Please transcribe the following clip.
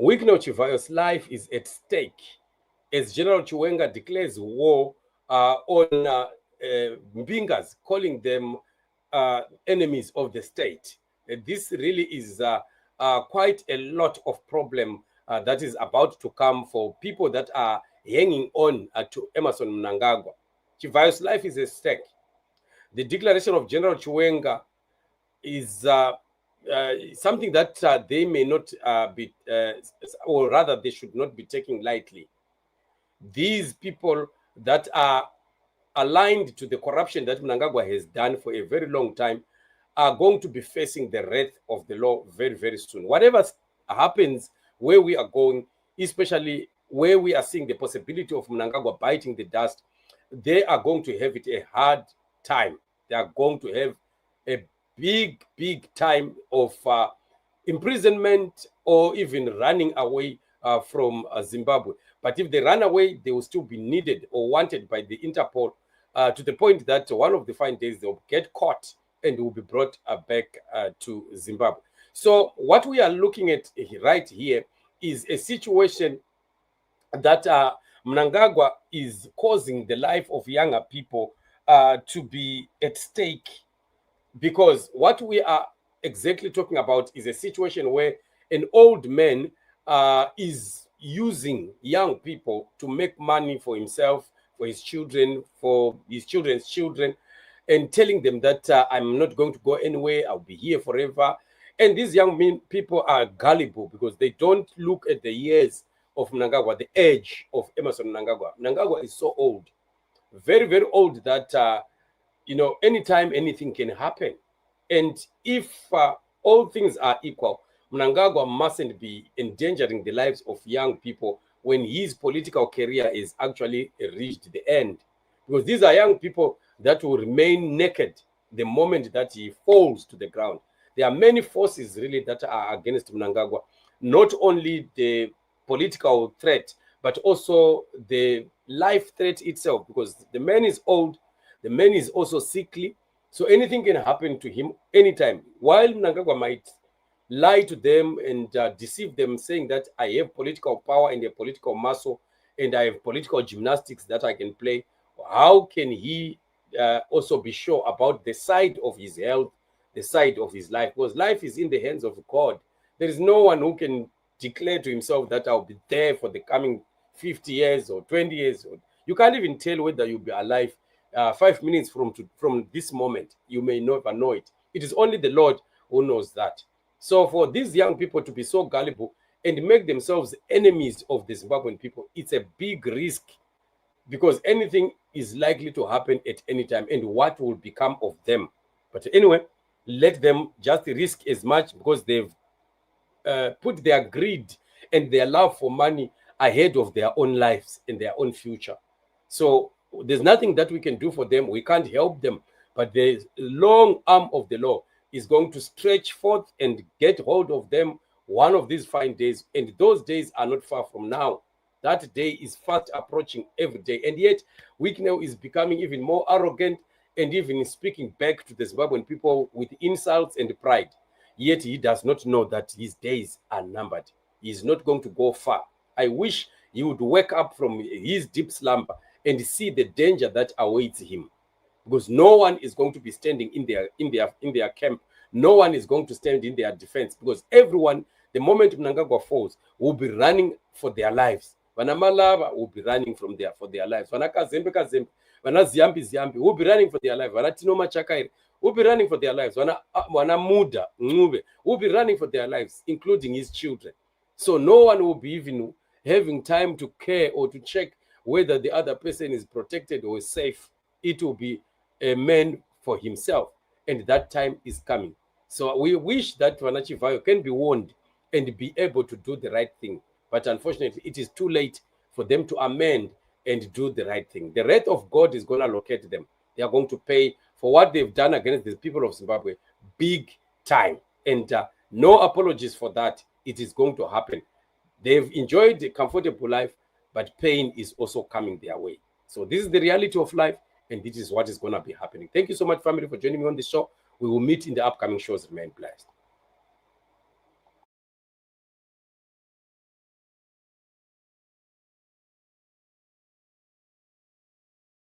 Chivayo'S life is at stake as General Chiwenga declares war on Mbingas, calling them enemies of the state. This really is quite a lot of problem that is about to come for people that are hanging on to Emmerson Mnangagwa. Chivayo'S life is at stake. The declaration of General Chiwenga is something that they may not be, or rather they should not be taking lightly. These people that are aligned to the corruption that Mnangagwa has done for a very long time are going to be facing the wrath of the law very, very soon. Whatever happens where we are going, especially where we are seeing the possibility of Mnangagwa biting the dust, they are going to have it a hard time. They are going to have a big time of imprisonment or even running away from Zimbabwe. But if they run away, they will still be needed or wanted by the Interpol to the point that one of the fine days they'll get caught and will be brought back to Zimbabwe. So what we are looking at right here is a situation that Mnangagwa is causing the life of younger people to be at stake, because what we are exactly talking about is a situation where an old man is using young people to make money for himself, for his children, for his children's children, and telling them that I'm not going to go anywhere, I'll be here forever. And these young people are gullible because they don't look at the years of Mnangagwa, the age of Emmerson Mnangagwa. Mnangagwa is so old, very, very old that, anytime anything can happen. And if all things are equal, Mnangagwa mustn't be endangering the lives of young people when his political career is actually reached the end. Because these are young people that will remain naked the moment that he falls to the ground. There are many forces really that are against Mnangagwa, not only the political threat, but also the life threat itself, because the man is old, the man is also sickly, so anything can happen to him anytime. While Mnangagwa might lie to them and deceive them, saying that I have political power and a political muscle and I have political gymnastics that I can play, how can he also be sure about the side of his health, the side of his life? Because life is in the hands of God. There is no one who can declare to himself that I'll be there for the coming 50 years or 20 years. You can't even tell whether you'll be alive 5 minutes from this moment. You may never know it. It is only the Lord who knows that. So for these young people to be so gullible and make themselves enemies of the Zimbabwean people, it's a big risk, because anything is likely to happen at any time, and what will become of them. But anyway, let them just risk as much, because they've put their greed and their love for money ahead of their own lives and their own future. So there's nothing that we can do for them. We can't help them, but the long arm of the law is going to stretch forth and get hold of them one of these fine days. And those days are not far from now. That day is fast approaching every day. And yet, Wiknell is becoming even more arrogant and even speaking back to the Zimbabwean people with insults and pride. Yet he does not know that his days are numbered. He is not going to go far. I wish he would wake up from his deep slumber and see the danger that awaits him, because no one is going to be standing in their camp. No one is going to stand in their defense, because everyone, the moment Mnangagwa falls, will be running for their lives. Vanamalava will be running for their lives. Vanakazembe, Vanaziyambi will be running for their lives. Vanatino Machakairi will be running for their lives. Vanamuda Ngube will be running for their lives, including his children. So no one will be even having time to care or to check whether the other person is protected or is safe. It will be a man for himself, and that time is coming. So we wish that Chivayo can be warned and be able to do the right thing. But unfortunately, it is too late for them to amend and do the right thing. The wrath of God is going to locate them. They are going to pay for what they've done against the people of Zimbabwe big time. And no apologies for that. It is going to happen. They've enjoyed a comfortable life, but pain is also coming their way. So this is the reality of life, and this is what is going to be happening. Thank you so much, family, for joining me on the show. We will meet in the upcoming shows. Remain blessed.